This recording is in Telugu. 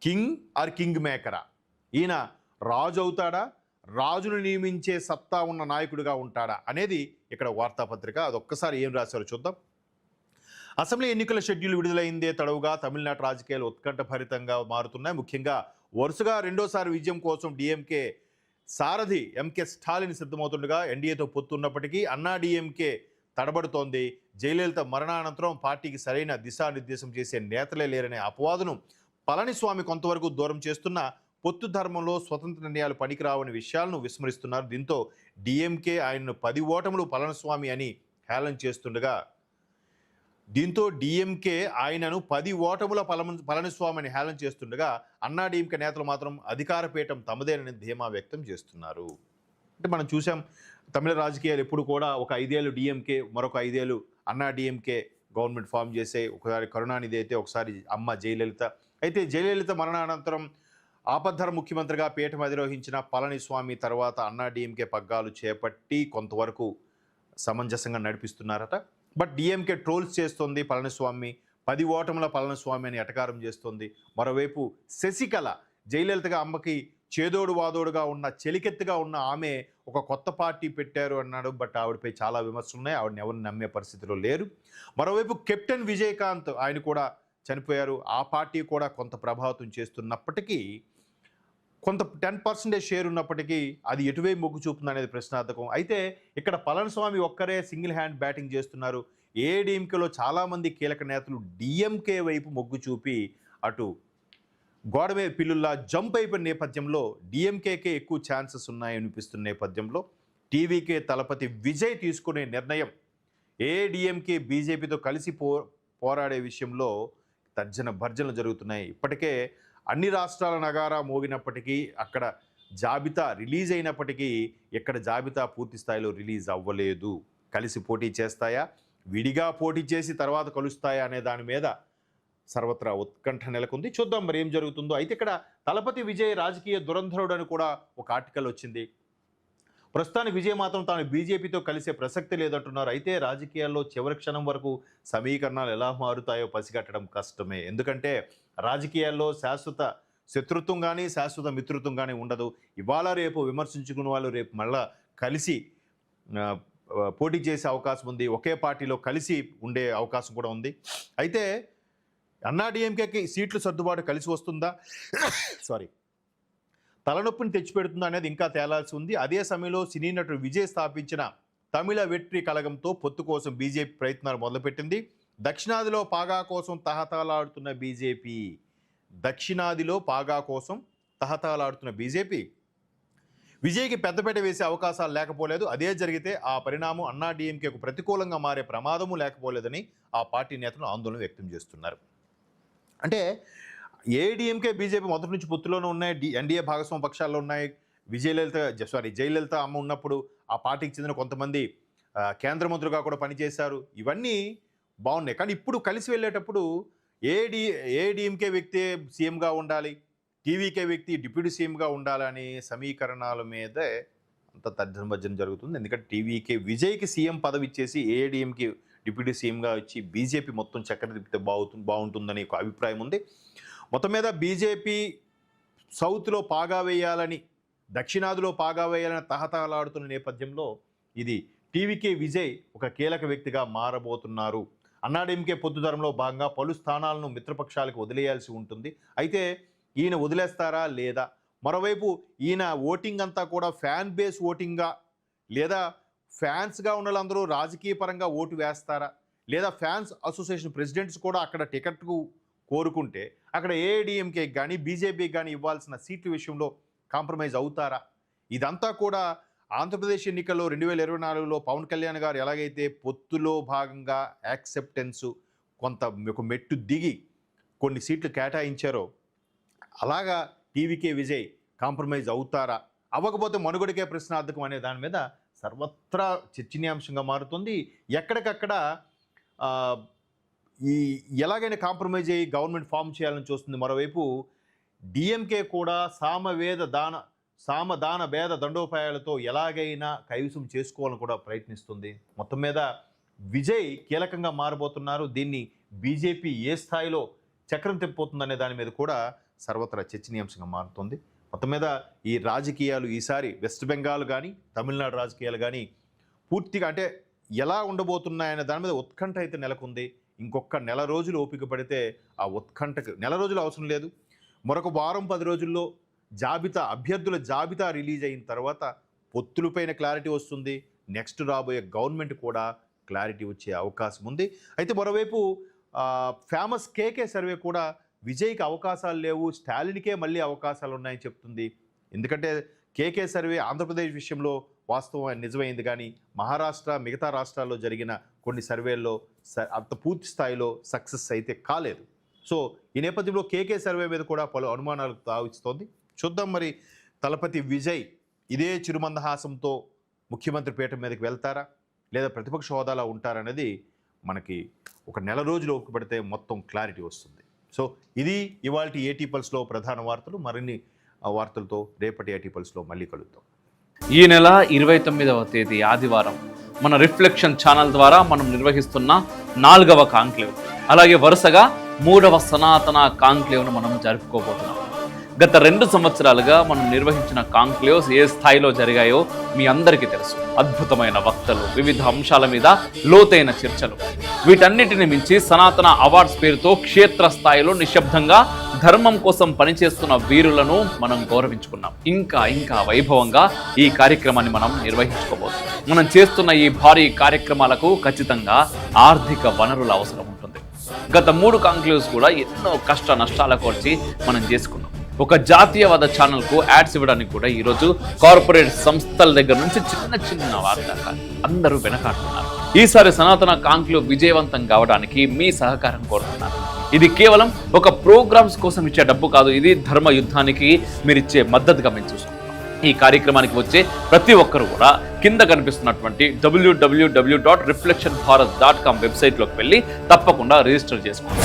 King are king మేకరా? ఈయన రాజు అవుతాడా, రాజును నియమించే సత్తా ఉన్న నాయకుడిగా ఉంటాడా అనేది ఇక్కడ వార్తాపత్రిక. అదొక్కసారి ఏం రాశారో చూద్దాం. అసెంబ్లీ ఎన్నికల షెడ్యూల్ విడుదలైందే తడవుగా తమిళనాడు రాజకీయాలు ఉత్కంఠభరితంగా మారుతున్నాయి. ముఖ్యంగా వరుసగా రెండోసారి విజయం కోసం డిఎంకే సారథి ఎంకే స్టాలిన్ సిద్ధమవుతుండగా ఎన్డీఏతో పొత్తున్నప్పటికీ అన్నా డిఎంకే తడబడుతోంది. జయలలిత మరణానంతరం పార్టీకి సరైన దిశానిర్దేశం చేసే నేతలే లేరనే అపవాదును పళనిస్వామి కొంతవరకు దూరం చేస్తున్న పొత్తు ధర్మంలో స్వతంత్ర నిర్ణయాలు పనికిరావని విషయాలను విస్మరిస్తున్నారు. దీంతో డిఎంకే ఆయనను 10 ఓటములు పళనిస్వామి అని హేళన చేస్తుండగా పళనిస్వామి అని హేళన చేస్తుండగా అన్నా డిఎంకే నేతలు మాత్రం అధికార పీఠం తమదేనని ధీమా వ్యక్తం చేస్తున్నారు. అంటే మనం చూసాం తమిళ రాజకీయాలు ఎప్పుడు కూడా ఒక 5 ఏళ్ళు డిఎంకే, మరొక 5 ఏళ్ళు అన్నా డిఎంకే గవర్నమెంట్ ఫామ్ చేసే, ఒకసారి కరుణానిధి అయితే ఒకసారి అమ్మ జయలలిత. అయితే జయలలిత మరణానంతరం ఆపద్ధర ముఖ్యమంత్రిగా పీఠం అధిరోహించిన పళనిస్వామి తర్వాత అన్నా డిఎంకే పగ్గాలు చేపట్టి కొంతవరకు సమంజసంగా నడిపిస్తున్నారట. బట్ డిఎంకే ట్రోల్స్ చేస్తుంది పళనిస్వామి, 10 ఓటముల పళనిస్వామి అని ఎటకారం చేస్తుంది. మరోవైపు శశికళ జయలలితగా అమ్మకి చేదోడు వాదోడుగా ఉన్న, చెలికెత్తుగా ఉన్న ఆమె ఒక కొత్త పార్టీ పెట్టారు అన్నాడు. బట్ ఆవిడపై చాలా విమర్శలు ఉన్నాయి, ఆవిడని ఎవరిని నమ్మే పరిస్థితిలో లేరు. మరోవైపు కెప్టెన్ విజయకాంత్ ఆయన కూడా చనిపోయారు. ఆ పార్టీ కూడా కొంత ప్రభావితం చేస్తున్నప్పటికీ, కొంత 10% షేర్ ఉన్నప్పటికీ అది ఎటువైపు మొగ్గు చూపుతుంది అనేది ప్రశ్నార్థకం. అయితే ఇక్కడ పళనిస్వామి ఒక్కరే సింగిల్ హ్యాండ్ బ్యాటింగ్ చేస్తున్నారు. ఏడీఎంకేలో చాలామంది కీలక నేతలు డిఎంకే వైపు మొగ్గు చూపి అటు గోడమే పిల్లుల్లా జంప్ అయిపోయిన నేపథ్యంలో డిఎంకేకే ఎక్కువ ఛాన్సెస్ ఉన్నాయనిపిస్తున్న నేపథ్యంలో టీవీకే తలపతి విజయ్ తీసుకునే నిర్ణయం ఏడీఎంకే బీజేపీతో కలిసి పోరాడే విషయంలో తర్జన భర్జనలు జరుగుతున్నాయి. ఇప్పటికే అన్ని రాష్ట్రాల నగారా మోగినప్పటికీ, అక్కడ జాబితా రిలీజ్ అయినప్పటికీ ఎక్కడ జాబితా పూర్తి స్థాయిలో రిలీజ్ అవ్వలేదు. కలిసి పోటీ చేస్తాయా, విడిగా పోటీ చేసి తర్వాత కలుస్తాయా అనే దాని మీద సర్వత్రా ఉత్కంఠ నెలకొంది. చూద్దాం మరి ఏం జరుగుతుందో. అయితే ఇక్కడ తలపతి విజయ్ రాజకీయ దురంధరుడు అని కూడా ఒక ఆర్టికల్ వచ్చింది. ప్రస్తుతానికి విజయ్ మాత్రం తాను బీజేపీతో కలిసే ప్రసక్తి లేదంటున్నారు. అయితే రాజకీయాల్లో చివరి క్షణం వరకు సమీకరణాలు ఎలా మారుతాయో పసిగట్టడం కష్టమే. ఎందుకంటే రాజకీయాల్లో శాశ్వత శత్రుత్వం కానీ శాశ్వత మిత్రుత్వం కానీ ఉండదు. ఇవాళ రేపు విమర్శించుకున్న వాళ్ళు రేపు మళ్ళా కలిసి పోటీ చేసే అవకాశం ఉంది, ఒకే పార్టీలో కలిసి ఉండే అవకాశం కూడా ఉంది. అయితే అన్నా డిఎంకేకి సీట్లు సర్దుబాటు కలిసి వస్తుందా, తలనొప్పిని తెచ్చిపెడుతుందా అనేది ఇంకా తేలాల్సి ఉంది. అదే సమయంలో సినీ నటుడు విజయ్ స్థాపించిన తమిళ వెట్రి కళగంతో పొత్తు కోసం బీజేపీ ప్రయత్నాలు మొదలుపెట్టింది. దక్షిణాదిలో పాగా కోసం తహతలాడుతున్న బీజేపీ విజయ్కి పెద్దపేట వేసే అవకాశాలు లేకపోలేదు. అదే జరిగితే ఆ పరిణామం అన్నా డిఎంకేకు ప్రతికూలంగా మారే ప్రమాదము లేకపోలేదని ఆ పార్టీ నేతలు ఆందోళన వ్యక్తం చేస్తున్నారు. అంటే ఏడీఎంకే బీజేపీ మొదటి నుంచి పొత్తులోనే ఉన్నాయి, ఎన్డీఏ భాగస్వామ్య పక్షాల్లో ఉన్నాయి. జయలలిత అమ్మ ఉన్నప్పుడు ఆ పార్టీకి చెందిన కొంతమంది కేంద్ర మంత్రులుగా కూడా పనిచేశారు. ఇవన్నీ బాగున్నాయి. కానీ ఇప్పుడు కలిసి వెళ్ళేటప్పుడు ఏడీఎంకే వ్యక్తి సీఎంగా ఉండాలి, టీవీకే వ్యక్తి డిప్యూటీ సీఎంగా ఉండాలని సమీకరణాల మీదే అంత తర్జన జరుగుతుంది. ఎందుకంటే టీవీకే విజయ్కి సీఎం పదవి ఇచ్చేసి ఏడీఎంకే డిప్యూటీ సీఎంగా ఇచ్చి బీజేపీ మొత్తం చక్కెర తిప్పితే బాగుంటుందని ఒక అభిప్రాయం ఉంది. మొత్తం మీద బీజేపీ సౌత్లో పాగా వేయాలని, దక్షిణాదిలో పాగా వేయాలని తహతహలాడుతున్న నేపథ్యంలో ఇది టీవీకే విజయ్ ఒక కీలక వ్యక్తిగా మారబోతున్నారు. అన్నాడీఎంకే పొత్తుధరంలో భాగంగా పలు స్థానాలను మిత్రపక్షాలకు వదిలేయాల్సి ఉంటుంది. అయితే ఈయన వదిలేస్తారా లేదా? మరోవైపు ఈయన ఓటింగ్ అంతా కూడా ఫ్యాన్ బేస్ ఓటింగ్గా, లేదా ఫ్యాన్స్గా ఉన్న వాళ్ళందరూ రాజకీయ పరంగా ఓటు వేస్తారా, లేదా ఫ్యాన్స్ అసోసియేషన్ ప్రెసిడెంట్స్ కూడా అక్కడ టికెట్కు కోరుకుంటే అక్కడ ఏఐడిఎంకేకి కానీ బీజేపీకి కానీ ఇవ్వాల్సిన సీట్ల విషయంలో కాంప్రమైజ్ అవుతారా? ఇదంతా కూడా ఆంధ్రప్రదేశ్ ఎన్నికల్లో 2024లో పవన్ కళ్యాణ్ గారు ఎలాగైతే పొత్తులో భాగంగా యాక్సెప్టెన్సు కొంత ఒక మెట్టు దిగి కొన్ని సీట్లు కేటాయించారో అలాగా టీవీకే విజయ్ కాంప్రమైజ్ అవుతారా, అవ్వకపోతే మనుగడకే ప్రశ్నార్థకం అనే దాని మీద సర్వత్రా చర్చనీయాంశంగా మారుతుంది. ఎక్కడికక్కడ ఎలాగైనా కాంప్రమైజ్ అయ్యి గవర్నమెంట్ ఫామ్ చేయాలని చూస్తుంది. మరోవైపు డిఎంకే కూడా సామదాన భేద దండోపాయాలతో ఎలాగైనా కైవసం చేసుకోవాలని కూడా ప్రయత్నిస్తుంది. మొత్తం మీద విజయ్ కీలకంగా మారబోతున్నారు. దీన్ని బీజేపీ ఏ స్థాయిలో చక్రం తిప్పిపోతుందనే దాని మీద కూడా సర్వత్రా చర్చనీయాంశంగా మారుతుంది. మొత్తం మీద ఈ రాజకీయాలు ఈసారి వెస్ట్ బెంగాల్ కానీ తమిళనాడు రాజకీయాలు కానీ పూర్తిగా అంటే ఎలా ఉండబోతున్నాయనే దాని మీద ఉత్కంఠ అయితే నెలకొంది. ఇంకొక నెల రోజులు ఓపిక పడితే ఆ ఉత్కంఠకు నెల రోజులు అవసరం లేదు, మరొక వారం 10 రోజుల్లో అభ్యర్థుల జాబితా రిలీజ్ అయిన తర్వాత పొత్తులపైన క్లారిటీ వస్తుంది. నెక్స్ట్ రాబోయే గవర్నమెంట్ కూడా క్లారిటీ వచ్చే అవకాశం ఉంది. అయితే మరోవైపు ఫేమస్ కేకే సర్వే కూడా విజయ్కి అవకాశాలు లేవు, స్టాలిన్కే మళ్ళీ అవకాశాలు ఉన్నాయని చెప్తుంది. ఎందుకంటే కేకే సర్వే ఆంధ్రప్రదేశ్ విషయంలో వాస్తవం నిజమైంది, కానీ మహారాష్ట్ర మిగతా రాష్ట్రాల్లో జరిగిన కొన్ని సర్వేల్లో అంత పూర్తి స్థాయిలో సక్సెస్ అయితే కాలేదు. సో ఈ నేపథ్యంలో కేకే సర్వే మీద కూడా పలు అనుమానాలకు తావిస్తోంది. చూద్దాం మరి తలపతి విజయ్ ఇదే చిరుమందహాసంతో ముఖ్యమంత్రి పీఠం మీదకి వెళ్తారా లేదా ప్రతిపక్ష హోదాలో ఉంటారనేది మనకి ఒక నెల రోజులు ఓపికపడితే మొత్తం క్లారిటీ వస్తుంది. సో ఇది ఇవాల్టి ఏటీ పల్స్లో ప్రధాన వార్తలు. మరిన్ని వార్తలతో రేపటి ఏటీ పల్స్లో మళ్ళీ కలుద్దాం. ఈ నెల 29వ తేదీ ఆదివారం మన రిఫ్లెక్షన్ ఛానల్ ద్వారా మనం నిర్వహిస్తున్న 4వ కాంక్లేవ్, అలాగే వరుసగా 3వ సనాతన కాంక్లేవ్ను మనం జరుపుకోబోతున్నాం. గత 2 సంవత్సరాలుగా మనం నిర్వహించిన కాంక్లేవ్స్ ఏ స్థాయిలో జరిగాయో మీ అందరికీ తెలుసు. అద్భుతమైన వక్తలు, వివిధ అంశాల మీద లోతైన చర్చలు, వీటన్నిటిని మించి సనాతన అవార్డ్స్ పేరుతో క్షేత్ర స్థాయిలో నిశ్శబ్దంగా ధర్మం కోసం పనిచేస్తున్న వీరులను మనం గౌరవించుకున్నాం. ఇంకా వైభవంగా ఈ కార్యక్రమాన్ని మనం నిర్వహించుకోబోతున్నాం. మనం చేస్తున్న ఈ భారీ కార్యక్రమాలకు ఖచ్చితంగా ఆర్థిక వనరుల అవసరం ఉంటుంది. గత 3 కాంక్లేవ్స్ కూడా ఎన్నో కష్ట నష్టాలకు వచ్చి మనం చేసుకున్నాం. ఒక జాతీయవాద ఛానల్కు యాడ్స్ ఇవ్వడానికి కూడా ఈరోజు కార్పొరేట్ సంస్థల దగ్గర నుంచి చిన్న వార్త అందరూ వెనకాడుతున్నారు. ఈసారి సనాతన కాంక్లేవ్ విజయవంతం కావడానికి మీ సహకారం కోరుతున్నారు. ఇది కేవలం ఒక ప్రోగ్రామ్స్ కోసం ఇచ్చే డబ్బు కాదు, ఇది ధర్మ యుద్ధానికి మీరు ఇచ్చే మద్దతుగా మేము చూసుకుంటాం. ఈ కార్యక్రమానికి వచ్చే ప్రతి ఒక్కరు కూడా కింద కనిపిస్తున్నటువంటి www.reflectionbharat.com వెబ్సైట్లోకి వెళ్ళి తప్పకుండా రిజిస్టర్ చేసుకోండి.